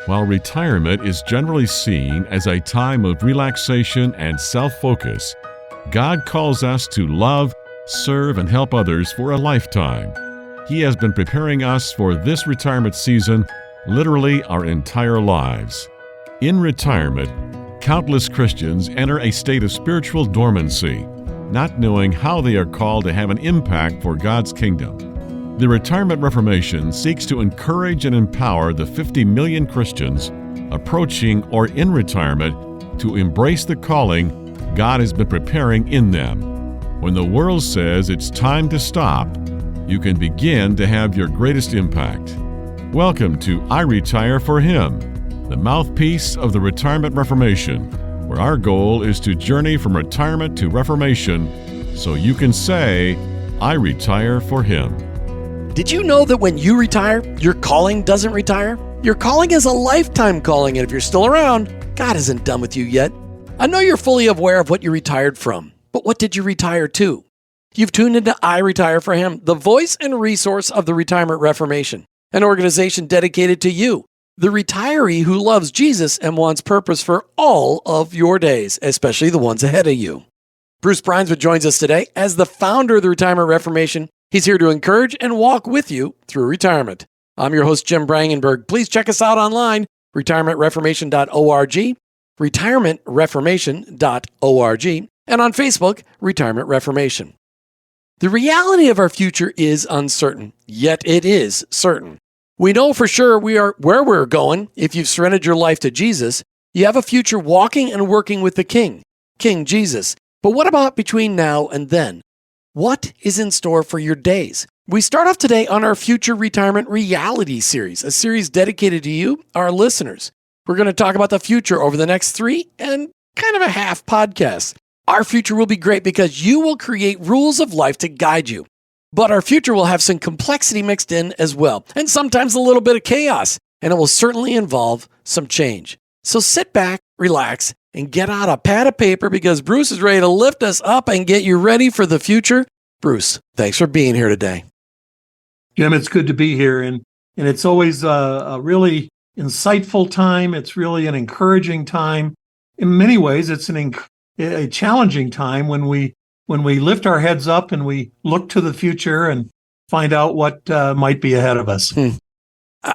While retirement is generally seen as a time of relaxation and self-focus, God calls us to love, serve, and help others for a lifetime. He has been preparing us for this retirement season, literally our entire lives. In retirement, countless Christians enter a state of spiritual dormancy, not knowing how they are called to have an impact for God's kingdom. The Retirement Reformation seeks to encourage and empower the 50 million Christians approaching or in retirement to embrace the calling God has been preparing in them. When the world says it's time to stop, you can begin to have your greatest impact. Welcome to iRetire4Him, the mouthpiece of the Retirement Reformation, where our goal is to journey from retirement to reformation so you can say, I retire for Him. Did you know that when you retire, your calling doesn't retire? Your calling is a lifetime calling, and if you're still around, God isn't done with you yet. I know you're fully aware of what you retired from, but what did you retire to? You've tuned into iRetire4Him, the voice and resource of the Retirement Reformation, an organization dedicated to you, the retiree who loves Jesus and wants purpose for all of your days, especially the ones ahead of you. Bruce Bruinsma joins us today as the founder of the Retirement Reformation. He's here to encourage and walk with you through retirement. I'm your host, Jim Brangenberg. Please check us out online, retirementreformation.org, retirementreformation.org, and on Facebook, Retirement Reformation. The reality of our future is uncertain, yet it is certain. We know for sure we are where we're going. If you've surrendered your life to Jesus, you have a future walking and working with the King, King Jesus. But what about between now and then? What is in store for your days? We start off today on our Future Retirement Reality series, a series dedicated to you, our listeners. We're going to talk about the future over the next 3 and kind of a half podcasts. Our future will be great because you will create rules of life to guide you. But our future will have some complexity mixed in as well, and sometimes a little bit of chaos, and it will certainly involve some change. So sit back, relax, and get out a pad of paper because Bruce is ready to lift us up and get you ready for the future. Bruce, thanks for being here today. Jim, it's good to be here, and it's always a really insightful time. It's really an encouraging time. In many ways, it's a challenging time when we lift our heads up and we look to the future and find out what might be ahead of us.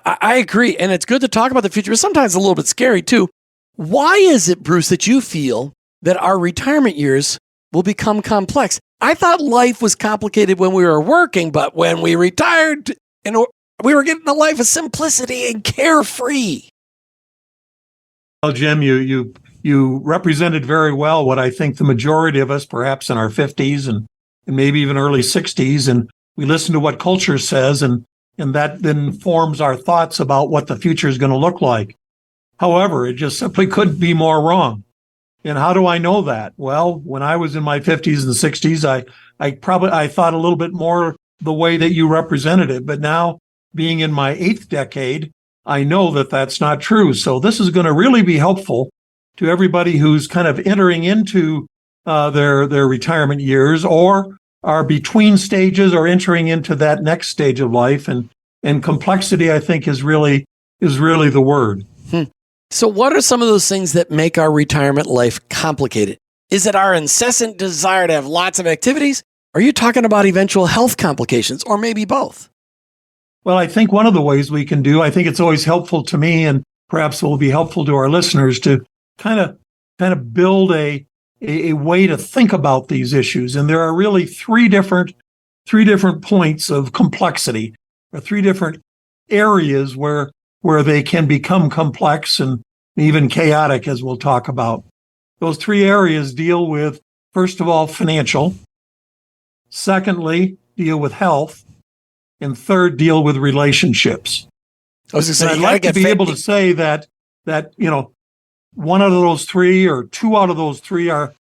I agree, and it's good to talk about the future, but sometimes a little bit scary too. Why is it, Bruce, that you feel that our retirement years will become complex? I thought life was complicated when we were working, but when we retired, we were getting a life of simplicity and carefree. Well, Jim, you represented very well what I think the majority of us, perhaps in our 50s and maybe even early 60s, and we listen to what culture says, and that then forms our thoughts about what the future is going to look like. However, it just simply couldn't be more wrong. And how do I know that? Well, when I was in my 50s and 60s, I thought a little bit more the way that you represented it. But now, being in my 8th decade, I know that that's not true. So this is going to really be helpful to everybody who's kind of entering into their retirement years or are between stages or entering into that next stage of life. And complexity, I think, is really the word. So what are some of those things that make our retirement life complicated? Is it our incessant desire to have lots of activities? Are you talking about eventual health complications, or maybe both? Well, I think one of the ways we can do, I think it's always helpful to me, and perhaps will be helpful to our listeners, to kind of build a way to think about these issues. And there are really three different points of complexity, or 3 different areas where they can become complex and even chaotic, as we'll talk about. Those 3 areas deal with, first of all, financial. Secondly, deal with health. And third, deal with relationships. I'd like to be able to say that one out of those 3 or 2 out of those 3 are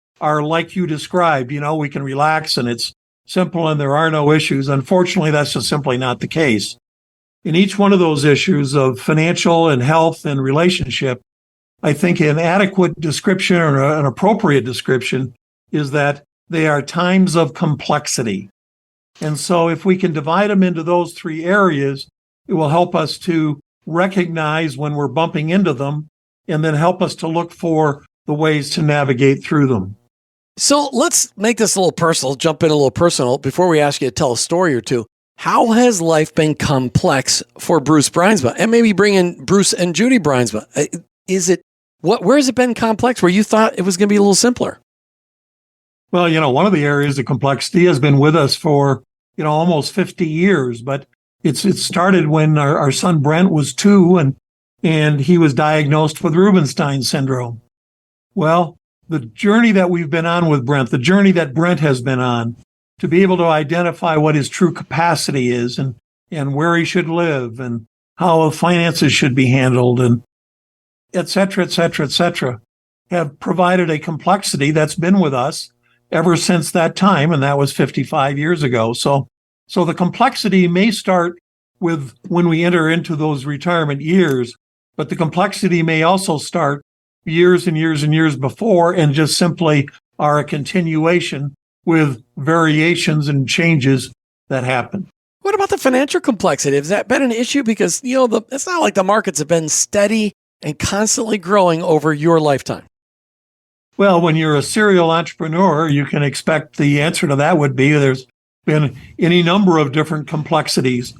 like you described. We can relax and it's simple and there are no issues. Unfortunately, that's just simply not the case. In each one of those issues of financial and health and relationship, I think an adequate description or an appropriate description is that they are times of complexity. And so if we can divide them into those 3 areas, it will help us to recognize when we're bumping into them, and then help us to look for the ways to navigate through them. So let's make this a little personal, jump in a little personal before we ask you to tell a story or two. How has life been complex for Bruce Bruinsma? And maybe bring in Bruce and Judy Bruinsma. Where has it been complex where you thought it was going to be a little simpler? Well, one of the areas of complexity has been with us for, almost 50 years, but it started when our son Brent was 2 and he was diagnosed with Rubinstein syndrome. Well, the journey that we've been on with Brent, the journey that Brent has been on, to be able to identify what his true capacity is and where he should live and how finances should be handled and et cetera, et cetera, et cetera, have provided a complexity that's been with us ever since that time, and that was 55 years ago. So the complexity may start with when we enter into those retirement years, but the complexity may also start years and years and years before and just simply are a continuation with variations and changes that happen. What about the financial complexity? Has that been an issue? Because, it's not like the markets have been steady and constantly growing over your lifetime. Well, when you're a serial entrepreneur, you can expect the answer to that would be there's been any number of different complexities.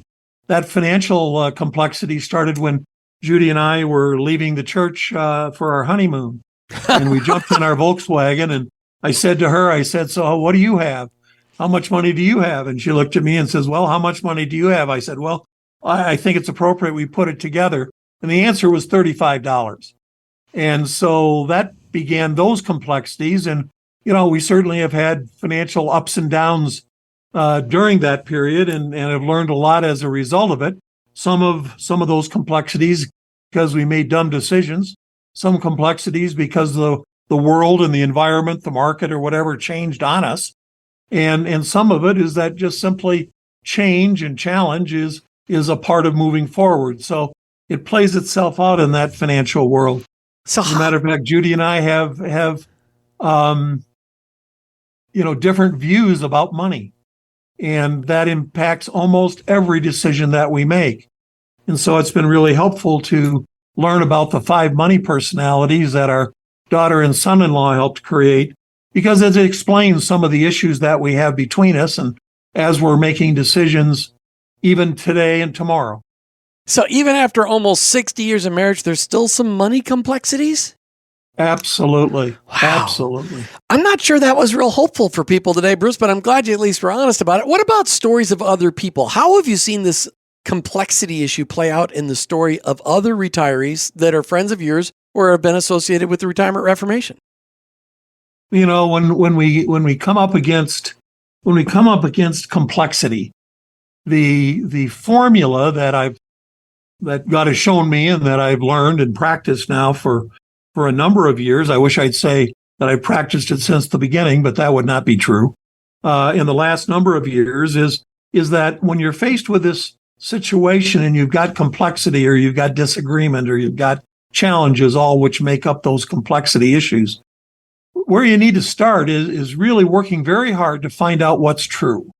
That financial complexity started when Judy and I were leaving the church for our honeymoon. And we jumped in our Volkswagen, and I said to her, so what do you have? How much money do you have? And she looked at me and says, well, how much money do you have? I said, well, I think it's appropriate we put it together. And the answer was $35. And so that began those complexities. And, we certainly have had financial ups and downs during that period and have learned a lot as a result of it. Some of those complexities because we made dumb decisions, some complexities because the world and the environment, the market or whatever changed on us. And some of it is that just simply change and challenge is a part of moving forward. So it plays itself out in that financial world. So, as a matter of fact, Judy and I have different views about money, and that impacts almost every decision that we make. And so it's been really helpful to learn about the 5 money personalities that our daughter and son-in-law helped create, because it explains some of the issues that we have between us and as we're making decisions even today and tomorrow. So even after almost 60 years of marriage, there's still some money complexities? Absolutely. Wow. Absolutely. I'm not sure that was real hopeful for people today, Bruce, but I'm glad you at least were honest about it. What about stories of other people? How have you seen this complexity issue play out in the story of other retirees that are friends of yours or have been associated with the Retirement Reformation? When we come up against complexity, the formula that God has shown me and that I've learned and practiced now for a number of years. I wish I'd say that I practiced it since the beginning, but that would not be true. In the last number of years is that when you're faced with this situation and you've got complexity or you've got disagreement or you've got challenges, all which make up those complexity issues, where you need to start is really working very hard to find out what's true.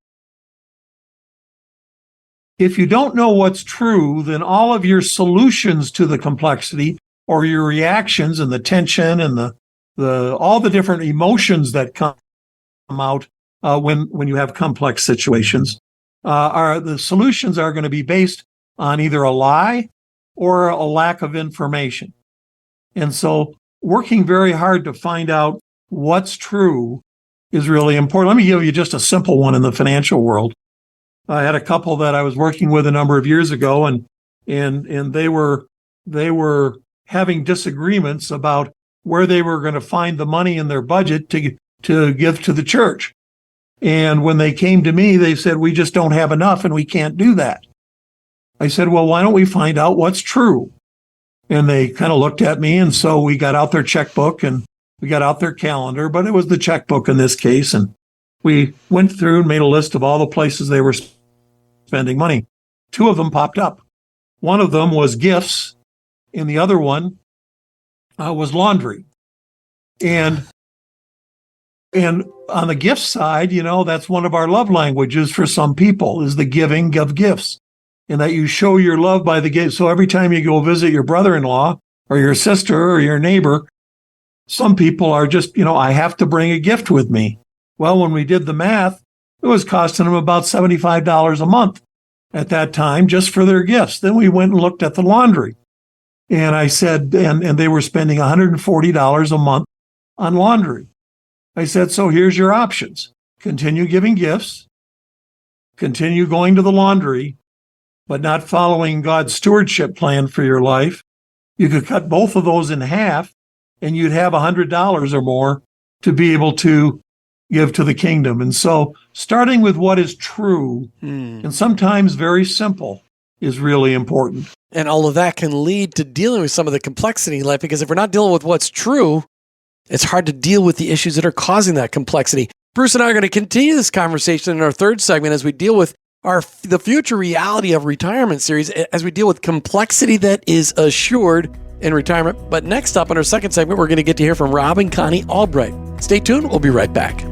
If you don't know what's true, then all of your solutions to the complexity or your reactions and the tension and the all the different emotions that come out when you have complex situations the solutions are going to be based on either a lie or a lack of information. And so working very hard to find out what's true is really important. Let me give you just a simple one in the financial world. I had a couple that I was working with a number of years ago, and they were having disagreements about where they were going to find the money in their budget to give to the church. And when they came to me, they said, we just don't have enough and we can't do that. I said, well, why don't we find out what's true? And they kind of looked at me, and so we got out their checkbook and we got out their calendar, but it was the checkbook in this case, and we went through and made a list of all the places they were spending money. 2 of them popped up. One of them was gifts, and the other one was laundry. And on the gift side, that's one of our love languages for some people, is the giving of gifts. and that you show your love by the gift. So every time you go visit your brother-in-law or your sister or your neighbor, some people are just, I have to bring a gift with me. Well, when we did the math, it was costing them about $75 a month at that time just for their gifts. Then we went and looked at the laundry. And I said, and they were spending $140 a month on laundry. I said, so here's your options. Continue giving gifts, continue going to the laundry, but not following God's stewardship plan for your life. You could cut both of those in half, and you'd have $100 or more to be able to give to the kingdom. And so starting with what is true and sometimes very simple is really important. And all of that can lead to dealing with some of the complexity in life, because if we're not dealing with what's true, it's hard to deal with the issues that are causing that complexity. Bruce and I are going to continue this conversation in our third segment as we deal with the future reality of retirement series, as we deal with complexity that is assured in retirement. But next up in our second segment, we're going to get to hear from Rob and Connie Albright. Stay tuned. We'll be right back.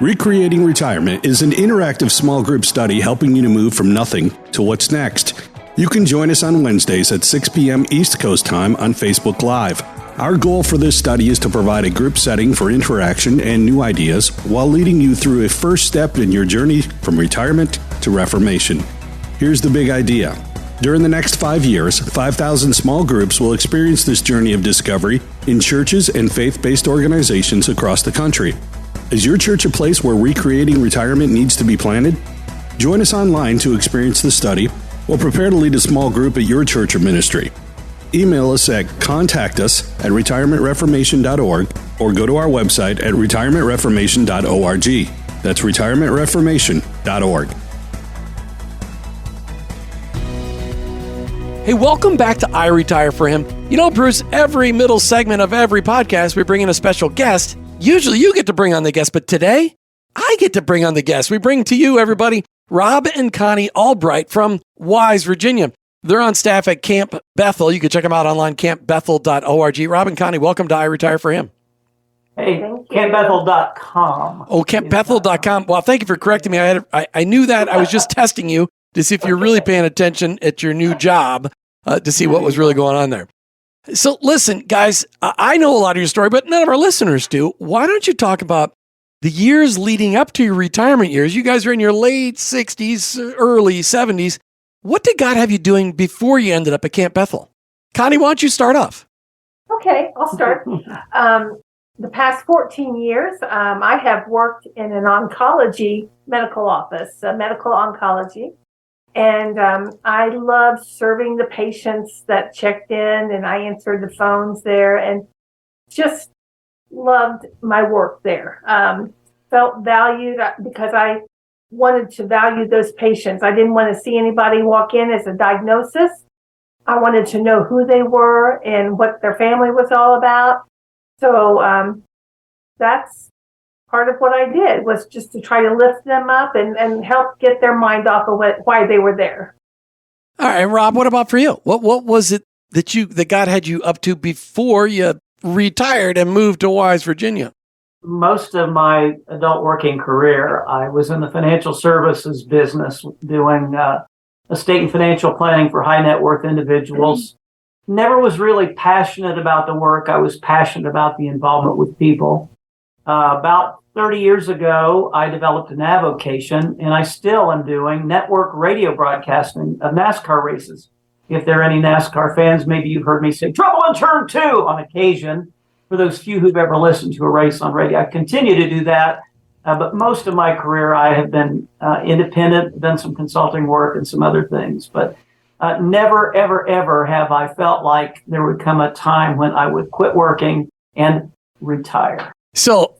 Recreating Retirement is an interactive small group study helping you to move from nothing to what's next. You can join us on Wednesdays at 6 p.m. East Coast time on Facebook Live. Our goal for this study is to provide a group setting for interaction and new ideas while leading you through a first step in your journey from retirement to reformation. Here's the big idea. During the next 5 years, 5,000 small groups will experience this journey of discovery in churches and faith-based organizations across the country. Is your church a place where recreating retirement needs to be planted? Join us online to experience the study or prepare to lead a small group at your church or ministry. Email us at contactus@retirementreformation.org or go to our website at retirementreformation.org. That's retirementreformation.org. Hey, welcome back to iRetire4Him. Bruce, every middle segment of every podcast, we bring in a special guest. Usually you get to bring on the guest, but today I get to bring on the guest. We bring to you, everybody, Rob and Connie Albright from Wise, Virginia. They're on staff at Camp Bethel. You can check them out online, campbethel.org. Rob and Connie, welcome to iRetire4Him. Hey, campbethel.com. Oh, campbethel.com. Well, thank you for correcting me. I knew that. I was just testing you to see if you're really paying attention at your new job to see what was really going on there. So listen, guys, I know a lot of your story, but none of our listeners do. Why don't you talk about the years leading up to your retirement years? You guys are in your late 60s, early 70s. What did God have you doing before you ended up at Camp Bethel? Connie, why don't you start off? Okay, I'll start. The past 14 years, I have worked in an oncology medical office, medical oncology. And I loved serving the patients that checked in, and I answered the phones there, and just loved my work there. Felt valued because I wanted to value those patients. I didn't want to see anybody walk in as a diagnosis. I wanted to know who they were and what their family was all about. So that's part of what I did, was just to try to lift them up and help get their mind off of why they were there. All right, Rob, what about for you? What was it that God had you up to before you retired and moved to Wise, Virginia? Most of my adult working career, I was in the financial services business doing estate and financial planning for high net worth individuals. Never was really passionate about the work. I was passionate about the involvement with people. About 30 years ago, I developed an avocation, and I still am doing network radio broadcasting of NASCAR races. If there are any NASCAR fans, maybe you've heard me say "trouble in turn 2" on occasion. For those few who've ever listened to a race on radio, I continue to do that. But most of my career, I have been independent, done some consulting work and some other things. But never, ever, ever have I felt like there would come a time when I would quit working and retire. So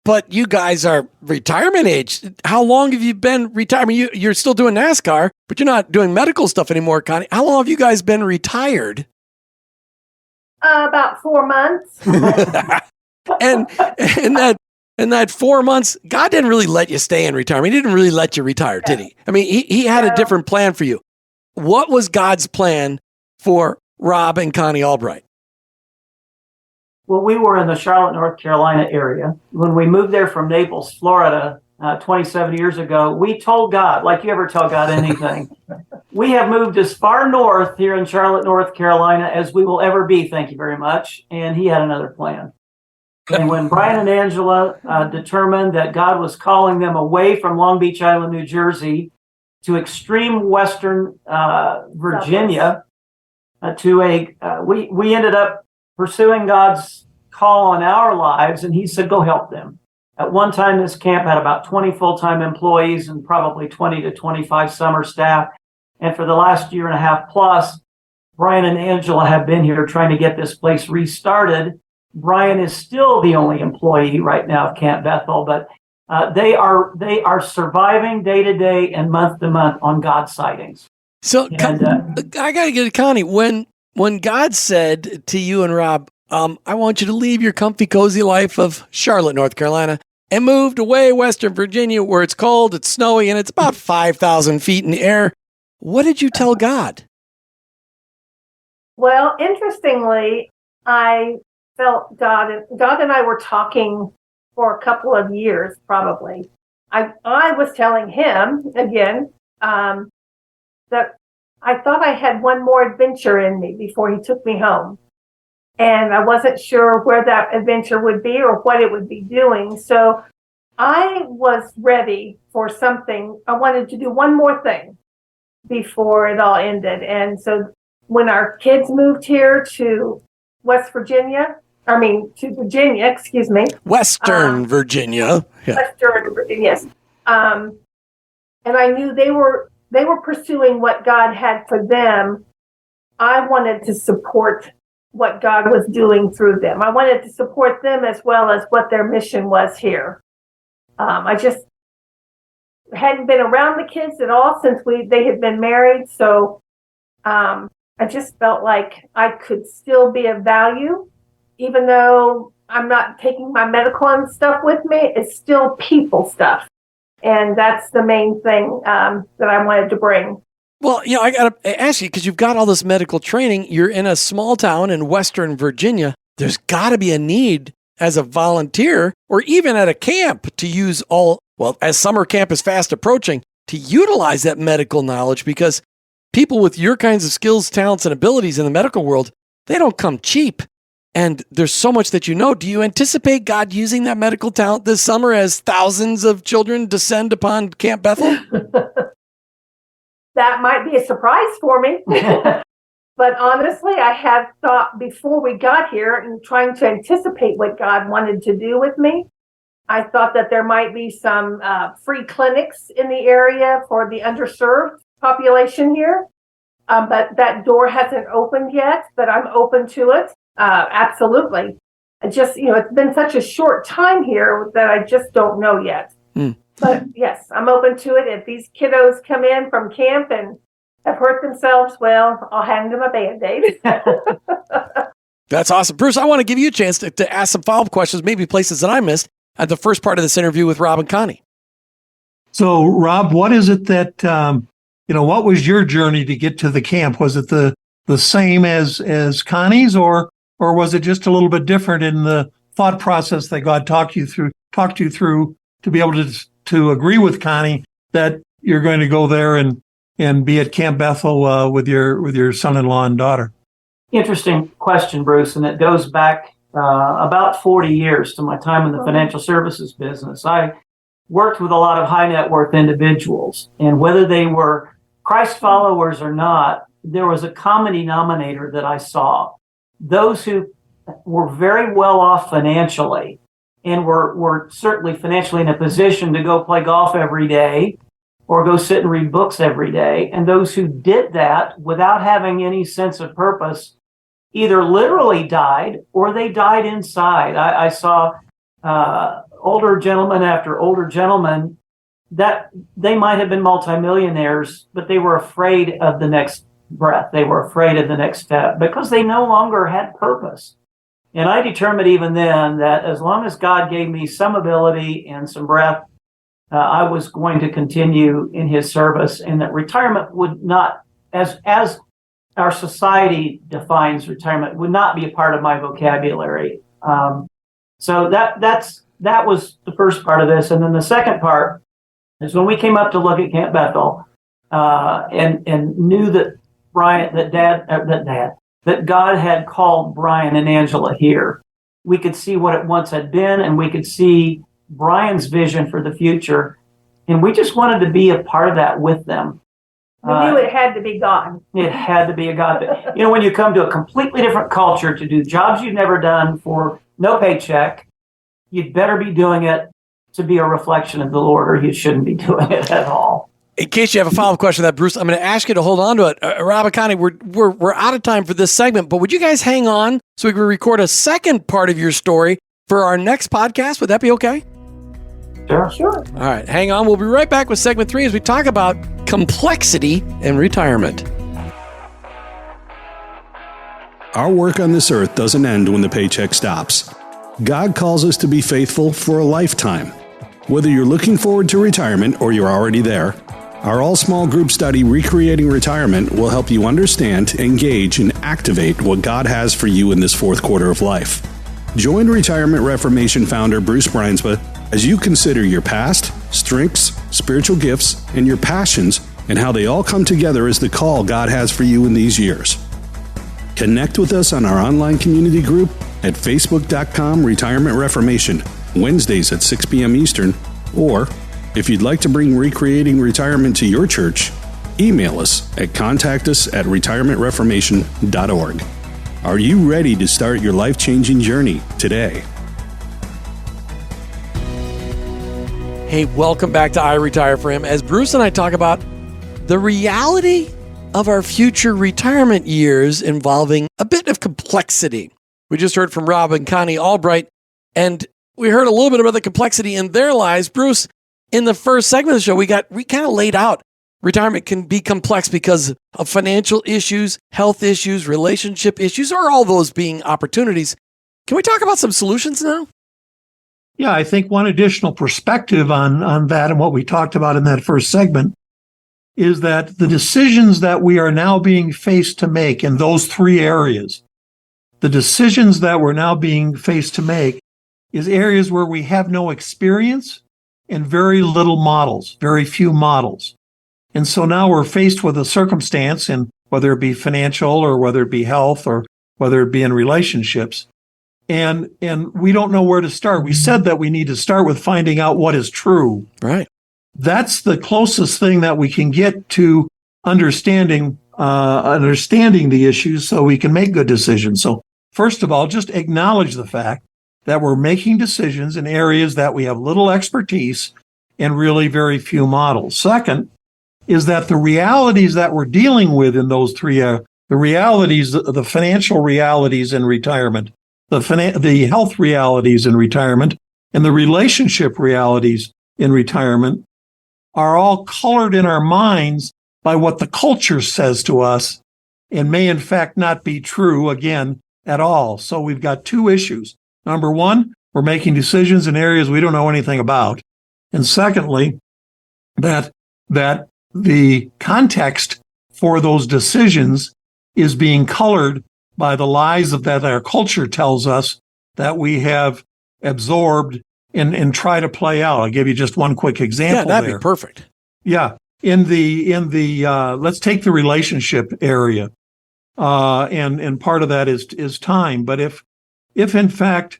but you guys are retirement age. How long have you been retired? I mean, you're still doing NASCAR, but you're not doing medical stuff anymore, Connie. How long have you guys been retired? About 4 months. and in that 4 months, God didn't really let you stay in retirement. He didn't really let you retire, did he? I mean, he had a different plan for you. What was God's plan for Rob and Connie Albright? Well, we were in the Charlotte, North Carolina area. When we moved there from Naples, Florida, 27 years ago, we told God, like you ever tell God anything, we have moved as far north here in Charlotte, North Carolina as we will ever be. Thank you very much. And he had another plan. And when Brian and Angela determined that God was calling them away from Long Beach Island, New Jersey, to extreme western Virginia, we ended up pursuing God's call on our lives, and he said, go help them. At one time, this camp had about 20 full-time employees and probably 20 to 25 summer staff. And for the last year and a half plus, Brian and Angela have been here trying to get this place restarted. Brian is still the only employee right now of Camp Bethel, but they are surviving day to day and month to month on God's sightings. So I got to get to Connie. When God said to you and Rob, I want you to leave your comfy, cozy life of Charlotte, North Carolina, and move to way Western Virginia where it's cold, it's snowy, and it's about 5,000 feet in the air, what did you tell God? Well, interestingly, I felt God and I were talking for a couple of years, probably. I was telling him, again, that I thought I had one more adventure in me before he took me home. And I wasn't sure where that adventure would be or what it would be doing. So I was ready for something. I wanted to do one more thing before it all ended. And so when our kids moved here to Virginia, excuse me. Western Virginia. Yeah. Western Virginia, yes. And I knew they were pursuing what God had for them. I wanted to support what God was doing through them. I wanted to support them as well as what their mission was here. I just hadn't been around the kids at all since they had been married. So I just felt like I could still be of value, even though I'm not taking my medical and stuff with me. It's still people stuff. And that's the main thing that I wanted to bring. Well, I got to ask you, because you've got all this medical training, you're in a small town in Western Virginia. There's got to be a need as a volunteer or even at a camp to use as summer camp is fast approaching, to utilize that medical knowledge, because people with your kinds of skills, talents, and abilities in the medical world, they don't come cheap. And there's so much that you know. Do you anticipate God using that medical talent this summer as thousands of children descend upon Camp Bethel? That might be a surprise for me. But honestly, I had thought before we got here and trying to anticipate what God wanted to do with me, I thought that there might be some free clinics in the area for the underserved population here. But that door hasn't opened yet, but I'm open to it. Absolutely. It's been such a short time here that I just don't know yet. But yes, I'm open to it. If these kiddos come in from camp and have hurt themselves, well, I'll hand them a Band-Aid. That's awesome. Bruce, I want to give you a chance to ask some follow-up questions, maybe places that I missed at the first part of this interview with Rob and Connie. So, Rob, what is it that, what was your journey to get to the camp? Was it the same as Connie's, or was it just a little bit different in the thought process that God talked you through to be able to agree with Connie that you're going to go there and be at Camp Bethel with your son-in-law and daughter? Interesting question, Bruce, and it goes back about 40 years to my time in the financial services business. I worked with a lot of high net worth individuals, and whether they were Christ followers or not, there was a common denominator that I saw. Those who were very well off financially and were certainly financially in a position to go play golf every day or go sit and read books every day. And those who did that without having any sense of purpose either literally died or they died inside. I saw older gentlemen after older gentlemen that they might have been multimillionaires, but they were afraid of the next breath. They were afraid of the next step because they no longer had purpose. And I determined even then that as long as God gave me some ability and some breath, I was going to continue in his service, and that retirement would not, as our society defines retirement, would not be a part of my vocabulary. So that's that was the first part of this. And then the second part is when we came up to look at Camp Bethel, and knew that that God had called Brian and Angela here. We could see what it once had been, and we could see Brian's vision for the future. And we just wanted to be a part of that with them. We knew it had to be God. It had to be a God. You know, when you come to a completely different culture to do jobs you've never done for no paycheck, you'd better be doing it to be a reflection of the Lord, or you shouldn't be doing it at all. In case you have a follow-up question to that, Bruce, I'm going to ask you to hold on to it. Rob and Connie, we're out of time for this segment, but would you guys hang on so we can record a second part of your story for our next podcast? Would that be okay? Sure. All right, hang on. We'll be right back with segment 3 as we talk about complexity and retirement. Our work on this earth doesn't end when the paycheck stops. God calls us to be faithful for a lifetime. Whether you're looking forward to retirement or you're already there, our all-small group study, Recreating Retirement, will help you understand, engage, and activate what God has for you in this fourth quarter of life. Join Retirement Reformation founder Bruce Bruinsma as you consider your past, strengths, spiritual gifts, and your passions, and how they all come together as the call God has for you in these years. Connect with us on our online community group at facebook.com/Retirement Reformation, Wednesdays at 6 p.m. Eastern, or if you'd like to bring Recreating Retirement to your church, email us at contactus@retirementreformation.org. Are you ready to start your life-changing journey today? Hey, welcome back to iRetire4Him. As Bruce and I talk about the reality of our future retirement years involving a bit of complexity. We just heard from Rob and Connie Albright, and we heard a little bit about the complexity in their lives. Bruce, in the first segment of the show, we kind of laid out retirement can be complex because of financial issues, health issues, relationship issues, or all those being opportunities. Can we talk about some solutions now? Yeah, I think one additional perspective on that and what we talked about in that first segment is that the decisions that we are now being faced to make in those three areas, the decisions that we're now being faced to make is areas where we have no experience and very little models, very few models. And so now we're faced with a circumstance, and whether it be financial or whether it be health or whether it be in relationships, and we don't know where to start. We said that we need to start with finding out what is true. Right. That's the closest thing that we can get to understanding the issues so we can make good decisions. So first of all, just acknowledge the fact that we're making decisions in areas that we have little expertise and really very few models. Second is that the realities that we're dealing with in those three, the realities, the financial realities in retirement, the health realities in retirement, and the relationship realities in retirement are all colored in our minds by what the culture says to us and may in fact not be true, again, at all. So we've got two issues. Number one, we're making decisions in areas we don't know anything about. And secondly, that the context for those decisions is being colored by the lies that our culture tells us that we have absorbed and try to play out. I'll give you just one quick example. Yeah, that'd be perfect. Yeah. In the let's take the relationship area. And part of that is time. But if in fact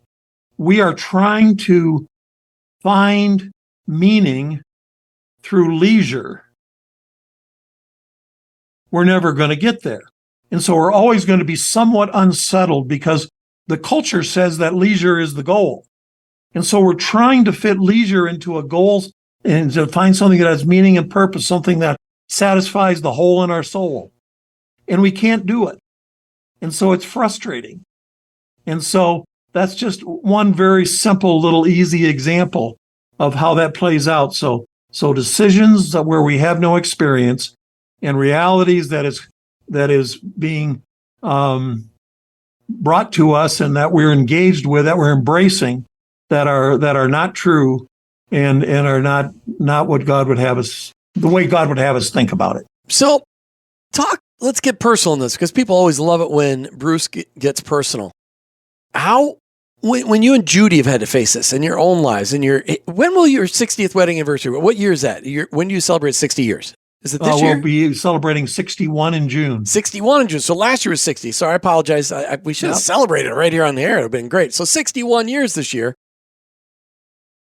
we are trying to find meaning through leisure, we're never going to get there. And so we're always going to be somewhat unsettled because the culture says that leisure is the goal. And so we're trying to fit leisure into a goal and to find something that has meaning and purpose, something that satisfies the hole in our soul. And we can't do it. And so it's frustrating. And so that's just one very simple, little easy example of how that plays out. So decisions where we have no experience and realities that is being brought to us and that we're engaged with, that we're embracing, that are not true and are not what God would have us, the way God would have us think about it. So let's get personal in this because people always love it when Bruce gets personal. How when you and Judy have had to face this in your own lives, when will your 60th wedding anniversary? What year is that? When do you celebrate 60 years? Is it this year? We'll be celebrating 61 in June. 61 in June. So last year was 60. Sorry, I apologize. We should have celebrated right here on the air. It would have been great. So 61 years this year.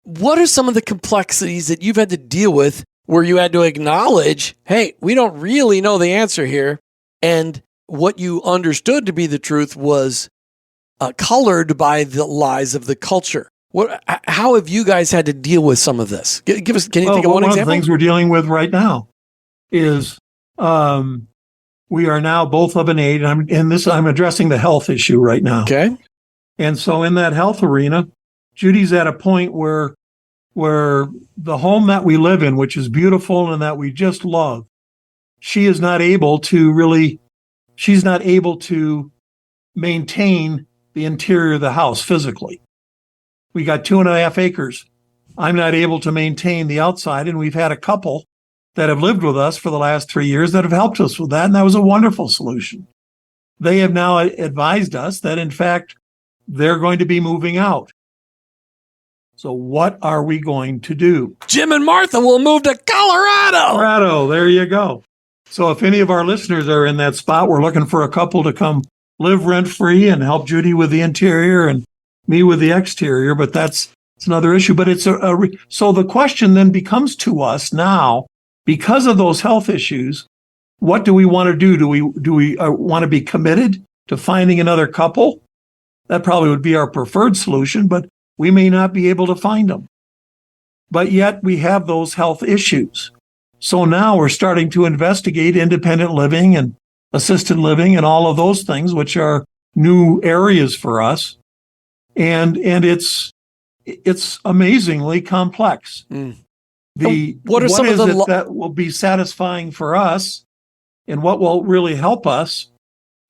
What are some of the complexities that you've had to deal with where you had to acknowledge, hey, we don't really know the answer here, and what you understood to be the truth was colored by the lies of the culture? How have you guys had to deal with some of this? Can you think of one example? One of the things we're dealing with right now is we are now both of an age, and I'm addressing the health issue right now. Okay. And so in that health arena, Judy's at a point where the home that we live in, which is beautiful and that we just love, she's not able to maintain the interior of the house physically. We got 2.5 acres. I'm not able to maintain the outside, and we've had a couple that have lived with us for the last 3 years that have helped us with that, and that was a wonderful solution. They have now advised us that, in fact, they're going to be moving out. So what are we going to do? Jim and Martha will move to Colorado. There you go. So if any of our listeners are in that spot, we're looking for a couple to come live rent-free and help Judy with the interior and me with the exterior, but it's another issue. But it's so the question then becomes to us now, because of those health issues, what do we want to do? Do we want to be committed to finding another couple? That probably would be our preferred solution, but we may not be able to find them. But yet we have those health issues. So now we're starting to investigate independent living and assisted living and all of those things, which are new areas for us. And it's amazingly complex. What is it that will be satisfying for us, and what will really help us,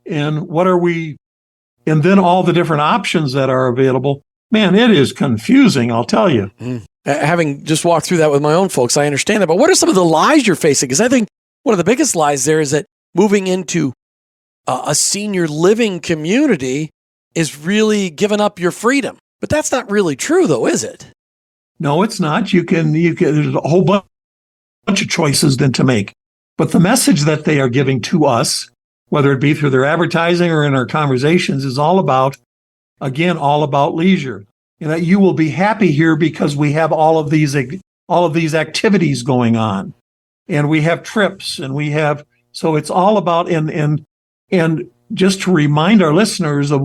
and and then all the different options that are available. Man, it is confusing, I'll tell you. Having just walked through that with my own folks, I understand that. But what are some of the lies you're facing? Because I think one of the biggest lies there is that moving into a senior living community is really giving up your freedom. But that's not really true, though, is it? No, it's not. There's a whole bunch of choices then to make. But the message that they are giving to us, whether it be through their advertising or in our conversations, is all about leisure. And that you will be happy here because we have all of these activities going on, and we have trips, and so it's all about and just to remind our listeners of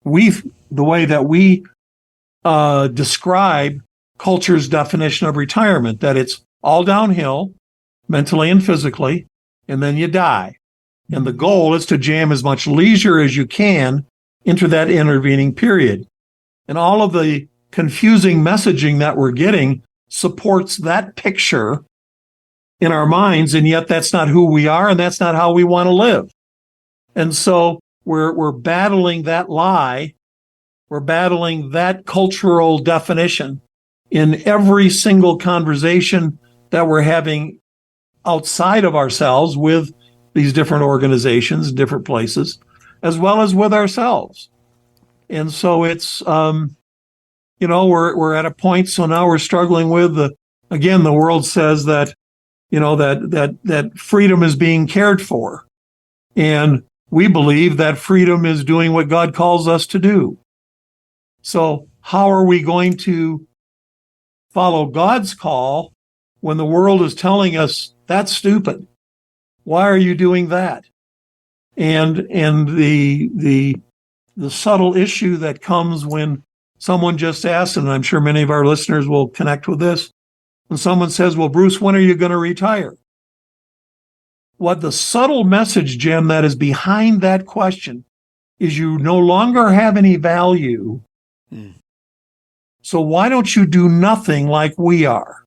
the way that we describe culture's definition of retirement, that it's all downhill, mentally and physically, and then you die. And the goal is to jam as much leisure as you can into that intervening period. And all of the confusing messaging that we're getting supports that picture in our minds, and yet that's not who we are, and that's not how we want to live. And so we're battling that lie. We're battling that cultural definition in every single conversation that we're having outside of ourselves with these different organizations, different places, as well as with ourselves. And so it's, we're at a point. So now we're struggling with the world says that, that freedom is being cared for. And we believe that freedom is doing what God calls us to do. So how are we going to follow God's call when the world is telling us that's stupid? Why are you doing that? And the subtle issue that comes when someone just asks, and I'm sure many of our listeners will connect with this, when someone says, well, Bruce, when are you going to retire? What the subtle message, Jim, that is behind that question is you no longer have any value. So why don't you do nothing like we are?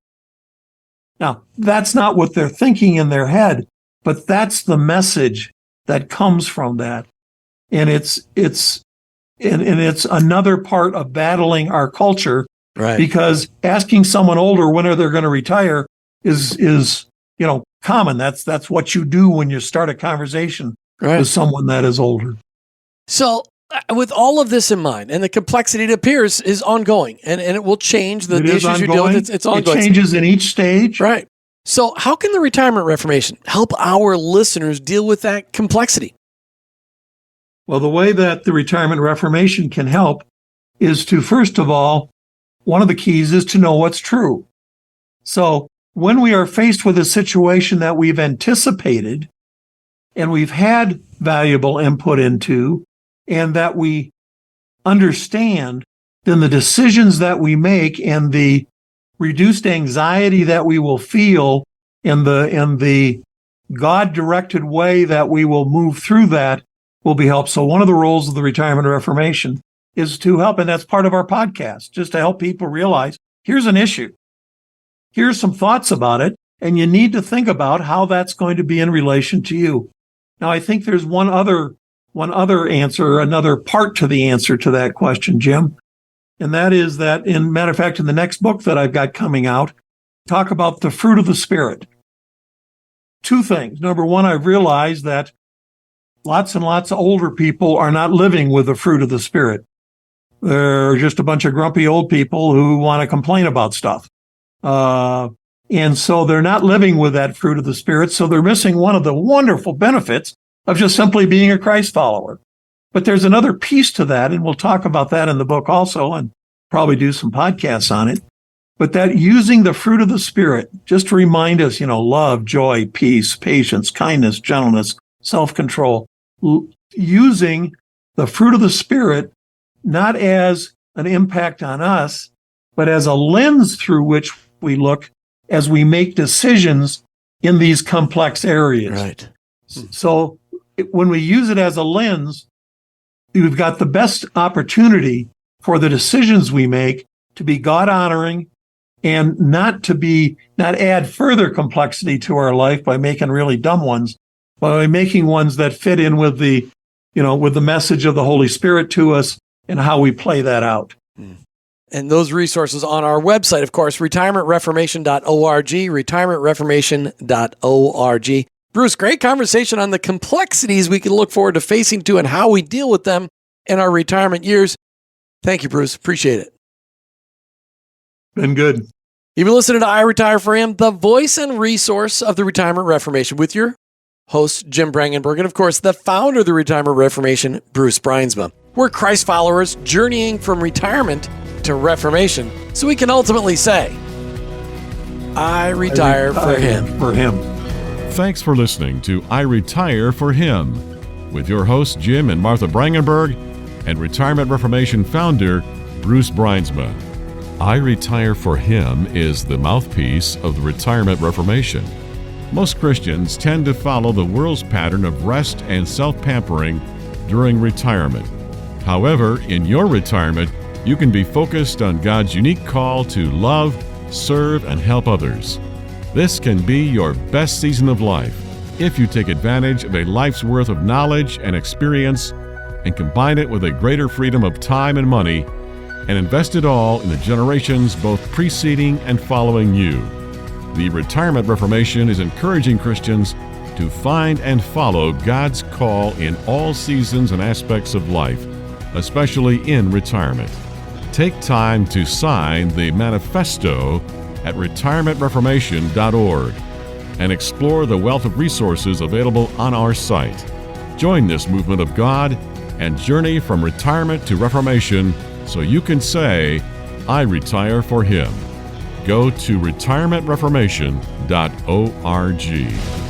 Now, that's not what they're thinking in their head, but that's the message that comes from that. And it's another part of battling our culture, right? Because asking someone older when are they going to retire is common. That's what you do when you start a conversation with someone that is older. So with all of this in mind, and the complexity it appears is ongoing, and it will change. The issues ongoing. you're dealing with, it's ongoing. It changes in each stage. Right. So how can the Retirement Reformation help our listeners deal with that complexity? Well, the way that the Retirement Reformation can help is to, first of all, one of the keys is to know what's true. So when we are faced with a situation that we've anticipated and we've had valuable input into and that we understand, then the decisions that we make and the reduced anxiety that we will feel in the God-directed way that we will move through that will be helped. So one of the roles of the Retirement Reformation is to help, and that's part of our podcast, just to help people realize here's an issue. Here's some thoughts about it, and you need to think about how that's going to be in relation to you. Now, I think there's one other answer, another part to the answer to that question, Jim. And that is that, matter of fact, in the next book that I've got coming out, talk about the fruit of the Spirit. Two things. Number one, I've realized that lots and lots of older people are not living with the fruit of the Spirit. They're just a bunch of grumpy old people who want to complain about stuff. And so they're not living with that fruit of the Spirit. So they're missing one of the wonderful benefits of just simply being a Christ follower. But there's another piece to that, and we'll talk about that in the book also, and probably do some podcasts on it. But that using the fruit of the Spirit, just to remind us, love, joy, peace, patience, kindness, gentleness, self-control, using the fruit of the Spirit not as an impact on us, but as a lens through which we look as we make decisions in these complex areas. Right. So when we use it as a lens, we've got the best opportunity for the decisions we make to be God-honoring and not add further complexity to our life by making really dumb ones, but by making ones that fit in with the message of the Holy Spirit to us and how we play that out. And those resources on our website, of course, retirementreformation.org, retirementreformation.org. Bruce, great conversation on the complexities we can look forward to facing to and how we deal with them in our retirement years. Thank you, Bruce. Appreciate it. Been good. You've been listening to iRetire4Him, the voice and resource of the Retirement Reformation, with your host, Jim Brangenberg, and of course, the founder of the Retirement Reformation, Bruce Bruinsma. We're Christ followers journeying from retirement to reformation so we can ultimately say, I retire for Him. For Him. Thanks for listening to I Retire for Him with your hosts Jim and Martha Brangenberg and Retirement Reformation founder Bruce Bruinsma. I Retire for Him is the mouthpiece of the Retirement Reformation. Most Christians tend to follow the world's pattern of rest and self-pampering during retirement. However, in your retirement, you can be focused on God's unique call to love, serve, and help others. This can be your best season of life if you take advantage of a life's worth of knowledge and experience and combine it with a greater freedom of time and money and invest it all in the generations both preceding and following you. The Retirement Reformation is encouraging Christians to find and follow God's call in all seasons and aspects of life, especially in retirement. Take time to sign the manifesto at retirementreformation.org and explore the wealth of resources available on our site. Join this movement of God and journey from retirement to reformation so you can say, I retire for Him. Go to retirementreformation.org.